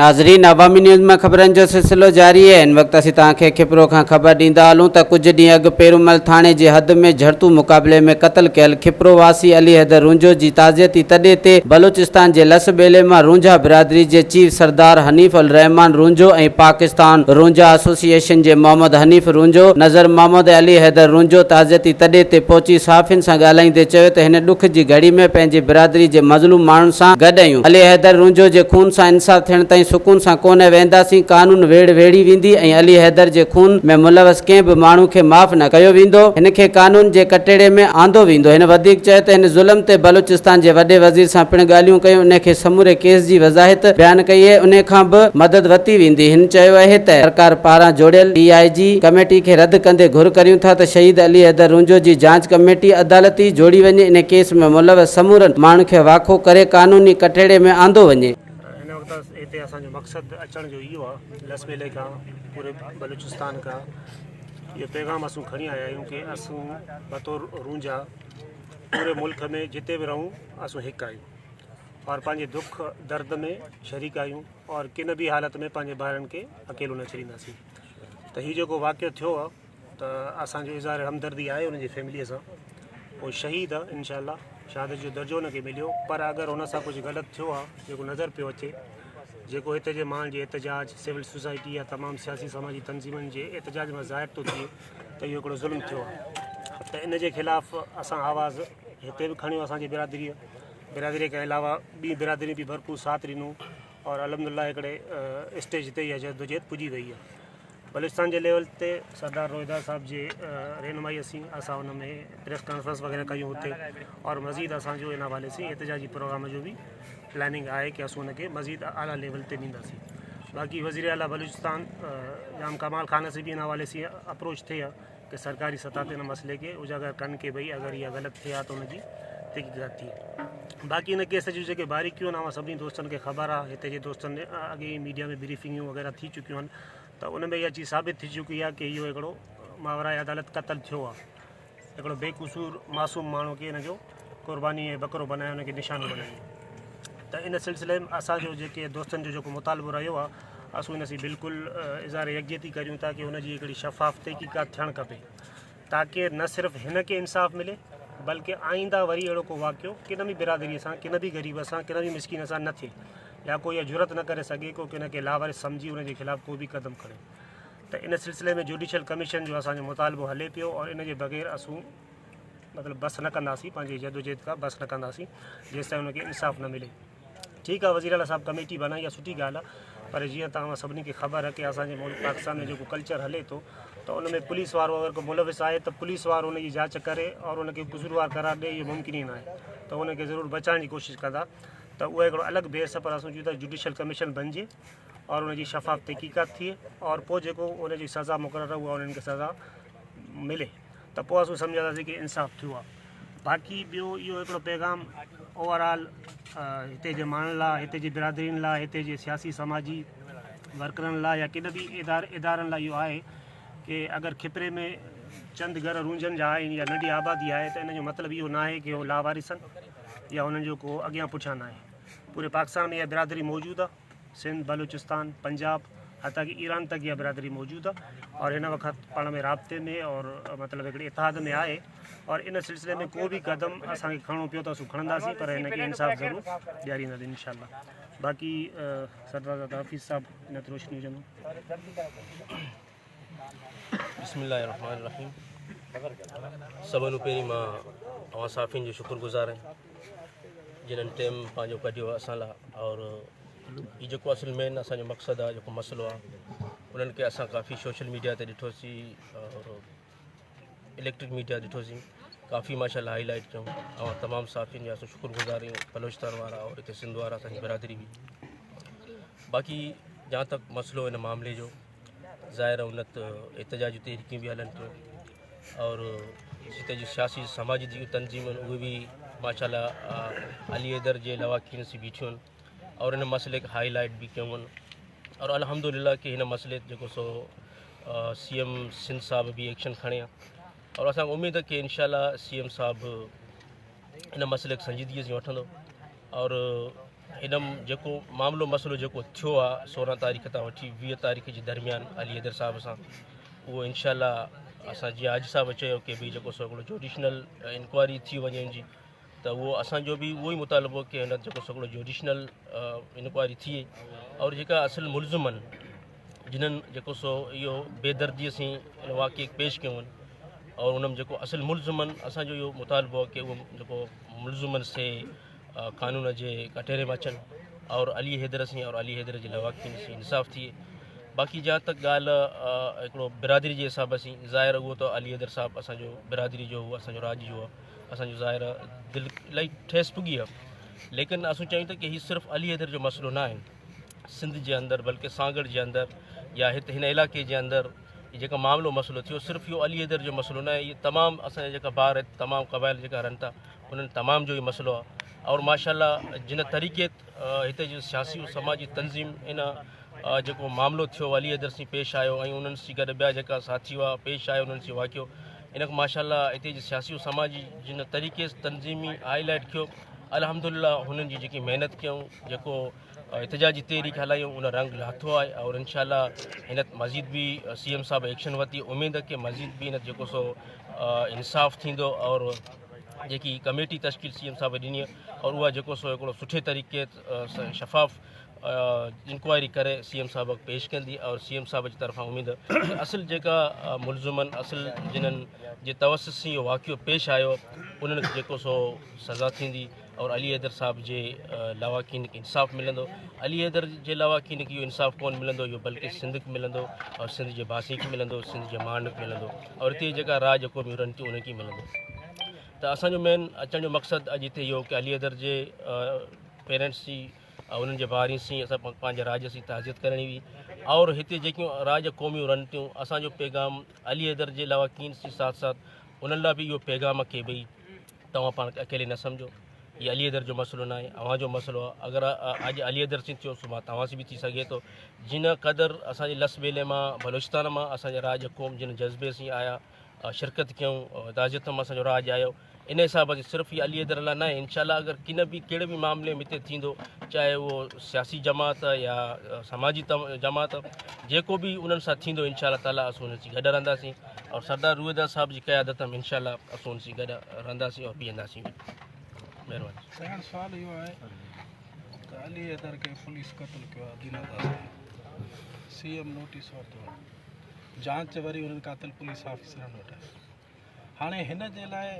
नाज़रीन, अवामी न्यूज़ में खबरन जो सिलसिलो जारी है। इन वक्त असीं तव्हांखे खिपरो खां ख़बर ॾींदा हलूं त कुछ ॾींहं अॻु पेरूमल थाणे जे हद में झड़तू मुक़ाबले में क़त्ल कयल खिपरो वासी अली हैदर रुंझो जी ताज़ियती तॾे ते बलूचिस्तान जे लस ॿेले मां रुंझा बिरादरी जे चीफ सरदार हनीफ अल रहमान रुंझो ऐं पाकिस्तान रुंझा एसोसिएशन जे मोहम्मद हनीफ रुंझो नज़र मोहम्मद अली हैदर रुंझो ताज़ियती तॾे ते पहुची सहाफ़ियुनि सां ॻाल्हाईंदे चयो त हिन ॾुख जी घड़ी में पंहिंजी बिरादरी जे मज़लूम माण्हुनि सां गॾु आहियूं। अली हैदर रुंझो जे खून सां इंसाफ़ थियण ताईं सुकून सां कोन वेंदासीं। कानून वेड़ वेड़ी वेंदी ऐं अली हैदर जे खून में मुलवस कंहिं बि माण्हू खे माफ़ न कयो वेंदो। हिन खे कानून जे कटेड़े में आंदो वेंदो। हिन वधीक चयो त हिन ज़ुल्म ते बलूचिस्तान जे वॾे वज़ीर सां पिणु ॻाल्हियूं कयूं। उन खे समूरे केस जी वज़ाहत बयानु कई आहे। उन खां बि मदद वरिती वेंदी। हिन चयो आहे त सरकार पारां जोड़ियल DIG कमेटी खे रद्द कंदे घुर करियूं था त शहीद अली हैदर रुंझो जी जांच कमेटी अदालती जोड़ी वञे। इन केस में मुलवस समूरनि माण्हुनि खे वाखो करे कानूनी कटेड़े में आंदो वञे। हिते असांजो मक़सदु अचण जो इहो आहे, लस ॿेले खां पूरे बलूचिस्तान खां इहो पैगाम असूं खणी आया आहियूं कि असूं बतौर रुंझा पूरे मुल्क में जिते बि रहूं असूं हिकु आहियूं और पंहिंजे दुख दर्द में शरीक आहियूं और किन बि हालत में पंहिंजे ॿारनि खे अकेलो न छॾींदासीं। त हीउ जेको वाक़ियो थियो आहे त असांजो इज़हार हमदर्दी आहे उनजी फैमिलीअ सां। उहो शहीद आहे, इंशाअल्लाह शहादत जो दर्जो उनखे मिलियो। पर अगरि हुन सां कुझु ग़लति थियो आहे जेको नज़र पियो अचे, जेको हिते जे माण्हुनि जे एहतजाज, सिविल सोसाइटी या तमामु सियासी समाजी तंज़ीमुनि जे एहतजाज में ज़ाहिर थो थिए त इहो हिकिड़ो ज़ुल्म थियो आहे। त इन जे ख़िलाफ़ु असां आवाज़ हिते बि खणियो। असांजी बिरादरीअ खां अलावा ॿी बिरादरी बि भरपूर साथ ॾिनो और अलहमदुलिल्लाह हिकिड़े स्टेज ते इहा जदोजहद पुॼी वई आहे। बलूचिस्तान जे लेवल ते सरदार रोहिदार साहब जे रहनुमाई असां हुन में प्रेस कॉन्फ्रेंस वग़ैरह कयूं हुते और मज़ीद असांजो इन हवाले से एहतजाजी प्रोग्राम जो भी प्लानिंग आहे कि असां हुनखे मज़ीद आला लेवल ते ॾींदासीं। बाक़ी वज़ीर आला बलूचिस्तान जाम कमाल खान से भी इन हवाले से अप्रोच थे कि सरकारी सतह ते इन मसइले के उजागर कनि कि भई अगर इहा ग़लति थिए हा तो उनजी तहक़ीक़ात थिए। बाक़ी इन केस जूं जेके बारीकियूं आहिनि सभिनी दोस्तनि खे ख़बर आहे। हिते जे दोस्तनि ने अॻे मीडिया में ब्रीफिंगूं वग़ैरह थी चुकियूं आहिनि त उन में इहा चीज़ साबित थी चुकी आहे कि इहो हिकिड़ो मावराए अदालत क़त्ल थियो आहे। हिकिड़ो बेक़सूर मासूम माण्हू खे हिन जो क़ुर्बानी ऐं बकरो बनायो, उनखे निशानो बनायो। त इन सिलसिले में असांजो जेके दोस्तनि जो जेको मुतालबो रहियो आहे असूं हिन सां बिल्कुलु इज़हार यकजहती करियूं था कि हुनजी हिकिड़ी शफ़ाफ़ तहक़ीक़ात थियणु खपे ताकि न सिर्फ़ु हिन खे इंसाफ़ मिले बल्कि आईंदा वरी अहिड़ो को वाक़ियो किन बि बिरादरीअ सां, किन बि ग़रीब सां, किन बि मिसकिन सां न थिए या कोई इहा जुरत न करे सघे को किन खे लावारिस सम्झी उनजे ख़िलाफ़ु को बि क़दम खणे। त इन सिलसिले में जुडिशल कमीशन जो असांजो मुतालबो हले पियो और इन जे बग़ैर असूं मतिलबु बस न कंदासीं, पंहिंजी जदोजहद खां बस न कंदासीं जेसि ताईं उनखे इंसाफ़ न मिले। ठीकु आहे, वज़ीर आला साहब कमेटी बनाई आहे, सुठी ॻाल्हि आहे। पर जीअं तव्हां सभिनी खे ख़बर आहे कि असांजे मुल्क पाकिस्तान में जेको कल्चर हले थो त उन में पुलिस वारो अगरि को मुलविस आहे त पुलिस वारो उनजी जांच करे और उनखे क़सूरवार करार ॾे, इहो मुमकिन ई न आहे। त उनखे ज़रूरु बचाइण जी कोशिशि कंदा। त उहा हिकिड़ो अलॻि बेस आहे। पर असां चऊं था जुडिशल कमीशन बणिजे और उनजी शफ़ाफ़ तहक़ीक़ात थिए और पोइ जेको उनजी सज़ा मुक़ररु उहा उन्हनि खे सज़ा मिले त पोइ असां सम्झंदासीं कि इंसाफ़ थियो आहे। बाक़ी ॿियो इहो हिकिड़ो पैगाम ओवरऑल हिते जे माण्हुनि लाइ, हिते जी बिरादरीनि लाइ, हिते जे सियासी समाजी वर्करनि लाइ या किन बि इदारनि लाइ इहो आहे कि अगरि खिपरे में चंद घर रुंझनि जा आहिनि या नंढी आबादी आहे त इन जो मतिलबु इहो न आहे कि उहो लावारिसनि या उन्हनि जो को अॻियां पुठियां न आहे। पूरे पाकिस्तान में इहा बिरादरी मौजूदु आहे। सिंध, बलूचिस्तान, पंजाब, हता कि ईरान तक इहा बिरादरी मौजूदु आहे और हिन वक़्तु पाण में राब्ते में और मतिलबु हिकिड़ी इतिहाद में आहे और इन सिलसिले में को बि क़दम असांखे खणणो पियो त असां खणंदासीं पर हिनखे इंसाफ़ ज़रूरु ॾियारींदासीं इंशाअल्लाह। बाक़ी सरदार हाफ़िज़ साहब इन ते रोशनी विझंदो। बिस्मिल्लाहिर्रहमानिर्रहीम। सभिनी पहिरीं मां तव्हां साफ़ियुनि जो शुक्रगुज़ार आहियां जिन्हनि टाइम पंहिंजो कढियो असां लाइ और हीउ जेको असुल मेन असांजो मक़सदु आहे, जेको मसइलो आहे, उन्हनि खे असां काफ़ी सोशल मीडिया ते ॾिठोसीं और इलेक्ट्रिक मीडिया ॾिठोसीं, काफ़ी माशाअल्लाह हाईलाइट कयूं। ऐं तमामु साफ़ियुनि जा असां शुक्रगुज़ार आहियूं, बलूचिस्तान वारा और हिते सिंध वारा असांजी बिरादरी बि। बाक़ी जहाँ तक मसइलो हिन मामले जो ज़ाहिर उन त एहतजाजी तहरीकियूं बि हलनि पियूं और हिते जी सियासी समाजी जी तंज़ीम आहिनि उहे बि माशाअल्लाह अली हैदर जे लवाकिन से बीठियूं आहिनि और हिन मसइले खे हाईलाइट बि कयूं आहिनि और अल्हम्दुलिल्लाह कि हिन मसइले जेको सो CM सिंध साहब भी एक्शन खणे और असांखे उम्मीद है कि इंशाअल्लाह CM साहब इन मसइले खे संजीदगीअ सां वठंदो और इनम जेको मामलो मसलो जेको थियो आहे 16 तारीख़ तां वठी 20 तारीख़ जे दरमियान अली हैदर साहब सां वो इंशाल्लाह असां जीअं हाजी साहब चयो कि भी जेको सो जुडिशनल इंक्वायरी थी वञे जी तो वो असांजो भी वही मुतालबो कि हिन जेको सो जुडिशनल इंक्वायरी थिए और जेका असल मुलज़िमन जिन्हनि जेको सो इहो बेदर्दीअ सां इन वाक़े पेश कयूं आहिनि और उन्हनि जेको असल मुलज़िमन असांजो इहो मुतालबो आहे कि उहो जेको मुलज़िमन से कानून जे कटहरे में अचनि और अली हैदर से और अली हैदर जे लवाकिन से इंसाफ़ थिए। बाक़ी जहाँ तक ॻाल्हि हिकिड़ो बिरादरी जे हिसाब सां ज़ाहिर उहो त अली हैदर साहब असांजो बिरादरी जो हुआ असांजो राज जो आहे असांजो ज़ाहिर दिलि इलाही ठेस पुगी आहे लेकिन असूं चाहियूं था कि हीउ सिर्फ़ु अली हैदर जो मसइलो न आहे सिंध जे अंदरि बल्कि सागड़ जे अंदरि या हिते हिन इलाइक़े जे अंदरि जेका मामिलो मसइलो थियो सिर्फ़ु इहो अली हैदर जो मसइलो न आहे इहे तमामु असांजा जेका ॿार तमामु क़बाइल जेका रहनि था उन्हनि तमामु जो ई मसइलो आहे और माशाल्लाह जिन तरीक़े हिते जो सियासी और समाजी तंज़ीम इन जेको मामिलो थियो अली हैदर से पेश आयो ऐं उन्हनि सां गॾु ॿिया जेका साथी हुआ पेश आयो उन्हनि सां वाक़ियो इनखे माशाल्लाह हिते जो सियासी और समाजी जिन तरीक़े तंज़ीमी हाईलाइट कयो अल्हम्दुलिल्लाह हुननि जी जेकी महिनत कयूं जेको एहतजाजी तहरीक हलायूं उन रंग लाथो आहे और इंशाल्लाह हिन मज़ीद भी CM साहब एक्शन वरिती उम्मीद है कि मज़ीद भी इन जेको सो इंसाफ़ थींदो और जेकी कमेटी तश्कील CM साहब ॾिनी और उहा जेको सो हिकिड़ो सुठे तरीक़े शफ़ाफ़ इंक्वायरी करे CM साहब पेश कंदी और CM साहब जी तरफ़ां उम्मीद असल जेका मुलज़िमन असल जिन्हनि जे तवसुस सां इहो वाक़ियो पेश आयो उन्हनि खे जेको सो सज़ा थींदी और अली हैदर साहब जे लवाकिन खे इंसाफ़ मिलंदो अली हैदर जे लवाकिन खे इहो इंसाफ़ कोन मिलंदो इहो बल्कि सिंध खे मिलंदो और सिंध जे बासी खे मिलंदो सिंध जे माण्हुनि खे मिलंदो और हिते जेका राज जेको बि रहनि थियूं उनखे मिलंदो त असांजो मेन अचण जो मक़सदु अॼु हिते इहो कि अली हैदर जे पेरेंट्स जी उन्हनि जे ॿारनि सां असां पंहिंजे राज जी ताज़ियत करणी हुई और हिते जेकियूं राज क़ौमियूं रहनि थियूं असांजो पैगाम अली हैदर जे लवाकिन जे साथ साथ उन्हनि लाइ बि इहो पैगाम के भई तव्हां पाण अकेले न सम्झो ये अली हैदर जो मसइलो न आहे अव्हां जो मसइलो आहे अगरि अॼु अली हैदर से थियो सुभाणे तव्हां से बि थी सघे थो जिन क़दुरु असांजे लस ॿेले मां बलोचिस्तान मां असांजे राज क़ौम जिन जज़्बे सां आया शिरकत कयूं ताज़ियत मां असांजो राज आयो इन हिसाब सां सिर्फ़ु अली हैदर लाइ न आहे इंशाल्लाह अगरि किन बि कहिड़े बि मामले में हिते थींदो चाहे उहो सियासी जमात या समाजी जमात जेको बि उन्हनि सां थींदो इंशाल्लाह ताला असां उन्हनि सां गॾु रहंदासीं और सरदार रूहेदार साहब जी क़यादत में इंशाल्लाह असां उन्हनि सां गॾु रहंदासीं और बीहंदासीं महिरबानी सेकंड सवाल इहो आहे त अली हैदर खे पुलिस क़तल कयो आहे दीनादास CM नोटिस वरितो आहे जांच वरी उन्हनि क़ातिल पुलिस ऑफिसरनि वटि आहे हाणे हिन जे लाइ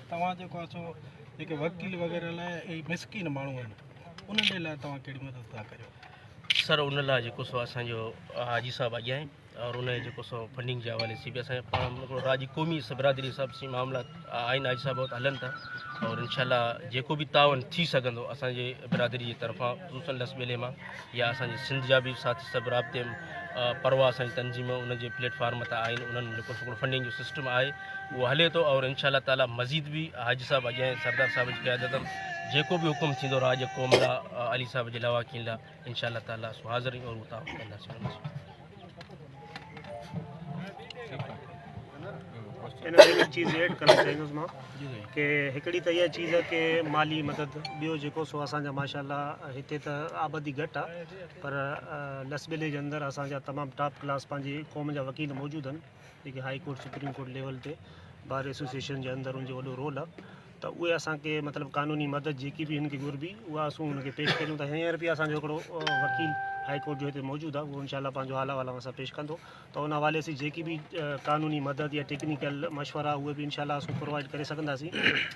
तव्हां जेको आहे सो जेके वकील वग़ैरह लाइ मिसकिन माण्हू आहिनि उन्हनि जे लाइ तव्हां कहिड़ी मदद था करियो सर उन लाइ जेको सो असांजो हाजी साहब अॻियां आहिनि और उन जेको सो फंडिंग जे हवाले से बि असांजे पाण हिकिड़ो राजी क़ौमी बिरादरी हिसाब सां मामला आहिनि हाजी साहब वटि हलनि था और इंशाल्लाह जेको बि तावन थी सघंदो असांजे बिरादरी जे तरफ़ां ख़ुसूसन लस ॿेले मां या असांजे सिंध जा बि साथी सभु राब्ते परवाह असांजी तंज़ीम उनजे प्लेटफॉर्म ते आहिनि उन्हनि जेको हिकिड़ो फंडिंग जो सिस्टम आहे उहो हले थो और इंशाल्लाह ताला मज़ीद बि हाजी साहब अॻियां सरदार साहब जी क़यादत जेको बि हुकुम थींदो राज क़ौम लाइ अली साहब जे लवाकिन लाइ इंशाल्लाह ताला सो हाज़िर और उहो तावन कंदासीं इन में एक चीज़ ऐड करणु चाहींदुसि मां कि हिकिड़ी त इहा चीज़ आहे कि माली मदद ॿियो जेको सो असांजा माशाल्लाह हिते त आबादी घटि आहे पर लस ॿेले जे अंदरि असांजा तमामु टॉप क्लास पंहिंजी क़ौम जा वकील मौजूदु आहिनि जेके high court supreme court level ते बार एसोसिएशन जे अंदरि उनजो वॾो रोल आहे त उहे असांखे मतिलबु कानूनी मदद जेकी बि हिनखे घुरिबी उहा असां हुनखे पेश कयूं था हींअर बि असांजो हिकिड़ो वकील हाई कोर्ट जो हिते मौजूदु आहे उहो इंशाल्लाह पंहिंजो हाला वाला असां पेश कंदो त उन हवाले सां जेकी बि कानूनी मदद या टेक्निकल मशवरा उहे बि इंशाल्लाह असां प्रोवाइड करे सघंदासीं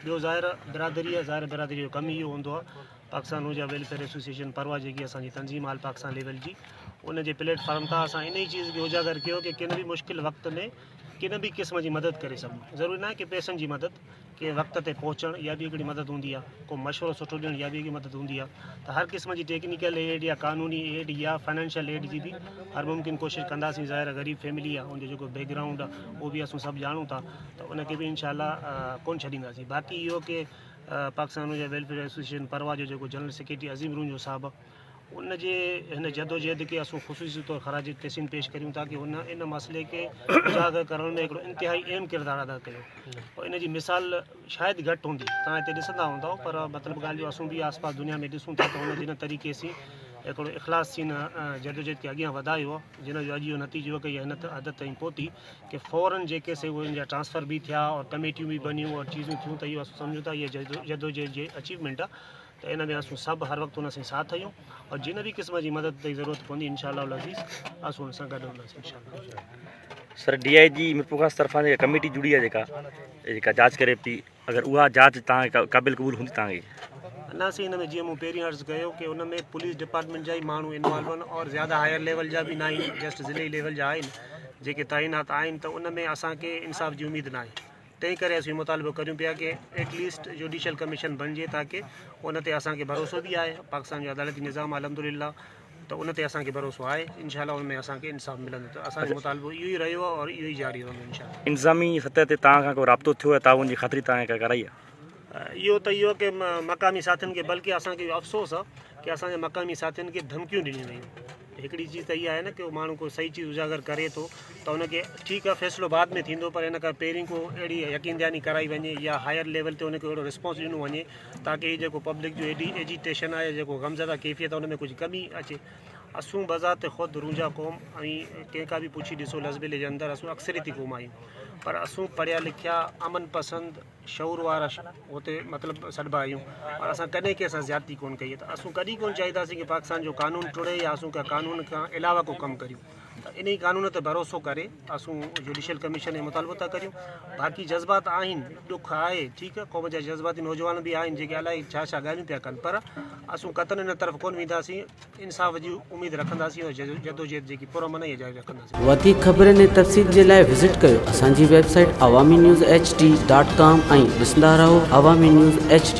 ॿियो ज़ाहिर बिरादरी जो कमु इहो हूंदो आहे पाकिस्तान हुजा वेलफेयर एसोसिएशन परवा जेकी असांजी तंज़ीम आल पाकिस्तान लेवल जी उनजे प्लेटफॉर्म तां असां इन ई चीज़ खे उजागर कयो कि किन बि मुश्किल वक़्त में किन बि क़िस्म जी मदद करे सघूं ज़रूरी न आहे कि पैसनि जी मदद के वक़्त ते पहुचणु इहा बि हिकिड़ी मदद हूंदी आहे को मशवरो सुठो ॾियणु इहा बि हिकिड़ी मदद हूंदी आहे त हर क़िस्म जी टेक्निकल एड या कानूनी एड या फाइनेंशियल एड जी बि हर मुमकिन कोशिशि कंदासीं ज़ाहिर ग़रीब फैमिली आहे उनजो जेको बैकग्राउंड आहे उहो बि असां सभु ॼाणूं था त उनखे बि इंशाल्लाह कोन छॾींदासीं बाक़ी इहो कि पाकिस्तान जा वेलफेयर एसोसिएशन परवा जो जेको जनरल सेक्रेटरी अज़ीम रूंजो साहब उन जे हिन जदोजहद खे असां ख़ुसूसी तौरु ख़राज तहसीन पेश करियूं ताकी हुन इन मसइले खे उजागर करण में हिकिड़ो इंतिहाई अहम किरदारु अदा कयो और इन जी मिसाल शायदि घटि हूंदी तव्हां हिते ॾिसंदा हूंदव पर मतिलबु ॻाल्हि जो असां बि आसपास दुनिया में ॾिसूं था त हुन जिन तरीक़े सां हिकिड़ो इख़लास सीन जदोजहद खे अॻियां वधायो आहे जिन जो अॼु इहो नतीजो कि हिन हद ताईं पहुती कि फ़ौरन जेके से उहे जा ट्रांसफ़र बि थिया और कमेटियूं बि बनियूं और चीज़ूं थियूं त इहो असां सम्झूं था इहा जदोजहद जी अचीवमेंट आहे त इन में असां सभु हर वक़्तु हुन सां साथ आहियूं और जिन बि क़िस्म जी मदद जी ज़रूरत पवंदी इंशाअल्लाह अज़ीज़ असां हुन सां गॾु हूंदासीं इंशाअल्लाह। सर DIG मिरपुर तरफ़ां जेका कमेटी जुड़ी आहे जेका जांच करे थी अगरि उहा जांच तव्हां क़ाबिल क़बूल हूंदी तव्हांखे अनासीं हिन में जीअं मूं पहिरीं अर्ज़ु कयो कि उन में पुलिस डिपार्टमेंट जा ई माण्हू इन्वॉल्व आहिनि और ज़्यादा हायर लेवल जा बि न आहिनि जस्ट ज़िले लेवल जा आहिनि जेके तइनात आहिनि त उन में असांखे इंसाफ़ जी उमेदु न आहे तंहिं करे असीं मुतालबो करियूं पिया कि एटलीस्ट जुडिशल कमीशन बणिजे ताकी उन ते असांखे भरोसो बि आहे पाकिस्तान जो अदालती निज़ाम अलहमदुलिल्लाह त उन ते असांखे भरोसो आहे इंशाअल्लाह उन में असांखे इंसाफ़ मिलंदो त असांजो मुतालबो इहो ई रहियो आहे और इहो ई जारी रहंदो इंशाअल्लाह। इंतिज़ामी सतह ते तव्हां खां को राब्तो थियो आहे ताउन जी ख़ातिरी तव्हां कराई आहे इहो त इहो कि मक़ामी साथियुनि खे बल्कि असांखे इहो अफ़सोस आहे कि असांजे मक़ामी साथियुनि खे धमकियूं ॾिनियूं वयूं हिकिड़ी चीज़ त इहा आहे न कि माण्हू को सही चीज़ उजागर करे थो त उनखे ठीकु आहे फ़ैसिलो बाद में थींदो पर इन खां पहिरीं को अहिड़ी यकीन दयानी कराई वञे या हायर लेवल ते उनखे अहिड़ो रिस्पॉन्स ॾिनो वञे ताकी हीउ जेको पब्लिक जो एजिटेशन आहे जेको गमज़दा कैफ़ियत आहे उन में कुझु कमी अचे। असूं बज़ात ख़ुदि रूंजा क़ौम ऐं कंहिंखां बि पुछी ॾिसो लज़बेले जे अंदरि असूं अक्सरियती क़ौम आहियूं पर असूं पढ़िया लिखिया अमन पसंद शऊर वारा हुते मतिलबु सॾिबा आहियूं और असां कॾहिं कंहिं सां ज़्यादती कोन कई त असूं कॾहिं कोन चाहींदासीं कि पाकिस्तान जो कानून टुड़े या असूं का कानून खां अलावा को कमु करियूं त इन ई कानून ते भरोसो करे असूं जुडिशल कमीशन जो मुतालबो था करियूं। बाक़ी जज़्बात आहिनि ॾुख आहे ठीकु आहे क़ौम जा जज़्बाती नौजवान बि आहिनि जेके अलाए छा छा ॻाल्हियूं पिया कनि पर असूं क़तन इन तरफ़ कोन वेंदासीं इंसाफ़ जी उमेदु रखंदासीं और जदोजहद जेकी पुरअमन आहे जारी रखंदासीं। वधीक ख़बरनि ऐं तफ़सील जे लाइ विज़िट कयो असांजी वेबसाइट awami news hd.com ऐं ॾिसंदा रहो अवामी न्यूज़ HD।